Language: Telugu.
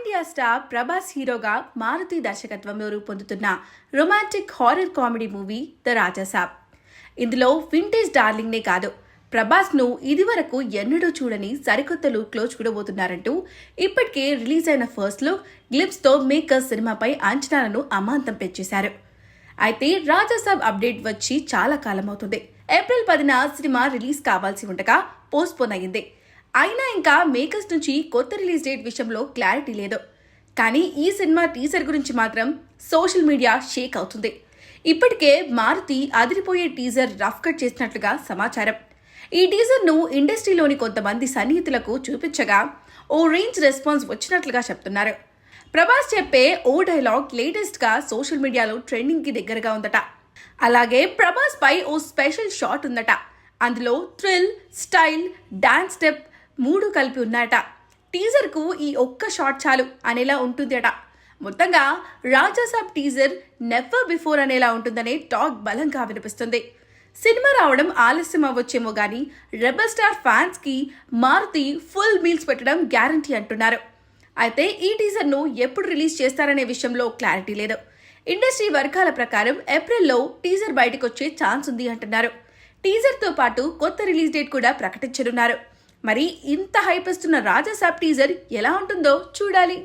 ఇండియా స్టార్ ప్రభాస్ హీరోగా మారుతి దర్శకత్వంలో రూపొందుతున్న romantic horror comedy movie the Raja Saab. ఇందులో వింటేజ్ డార్లింగ్నే కాదు, ప్రభాస్ను ఇదివరకు ఎన్నడూ చూడని సరికొత్త లుక్లో చూడబోతున్నారంటూ ఇప్పటికే రిలీజ్ అయిన ఫస్ట్ లుక్ గ్లిప్స్తో మేకర్స్ సినిమాపై అంచనాలను అమాంతం పెంచేశారు. అయితే రాజాసాబ్ అప్డేట్ వచ్చి చాలా కాలం అవుతుంది. ఏప్రిల్ 10న సినిమా రిలీజ్ కావాల్సి ఉండగా పోస్ట్పోన్ అయ్యింది. అయినా ఇంకా మేకర్స్ నుంచి కొత్త రిలీజ్ డేట్ విషయంలో క్లారిటీ లేదు. కానీ ఈ సినిమా టీజర్ గురించి మాత్రం సోషల్ మీడియా షేక్ అవుతుంది. ఇప్పటికే మారుతి అదిరిపోయే టీజర్ రఫ్ కట్ చేసినట్లుగా సమాచారం. ఈ టీజర్ను ఇండస్ట్రీలోని కొంతమంది సన్నిహితులకు చూపించగా ఓ రేంజ్ రెస్పాన్స్ వచ్చినట్లుగా చెప్తున్నారు. ప్రభాస్ చెప్పే ఓ డైలాగ్ లేటెస్ట్గా సోషల్ మీడియాలో ట్రెండింగ్కి దగ్గరగా ఉందట. అలాగే ప్రభాస్ పై ఓ స్పెషల్ షాట్ ఉందట. అందులో థ్రిల్, స్టైల్, డాన్స్ స్టెప్ 3 కలిపి ఉన్నాయట. టీజర్కు ఈ ఒక్క షాట్ చాలు అనేలా ఉంటుంది అట. మొత్తంగా రాజాసాబ్ టీజర్ నెవర్ బిఫోర్ అనేలా ఉంటుందనే టాక్ బలంగా వినిపిస్తుంది. సినిమా రావడం ఆలస్యం అవ్వచ్చేమో గానీ రెబల్ స్టార్ ఫ్యాన్స్కి మారుతి ఫుల్ మీల్స్ పెట్టడం గ్యారంటీ అంటున్నారు. అయితే ఈ టీజర్ను ఎప్పుడు రిలీజ్ చేస్తారనే విషయంలో క్లారిటీ లేదు. ఇండస్ట్రీ వర్గాల ప్రకారం ఏప్రిల్లో టీజర్ బయటకు వచ్చే ఛాన్స్ ఉంది అంటున్నారు. టీజర్తో పాటు కొత్త రిలీజ్ డేట్ కూడా ప్రకటించనున్నారు. మరి ఇంత హైప్ ఇస్తున్న రాజాసాబ్ టీజర్ ఎలా ఉంటుందో చూడాలి.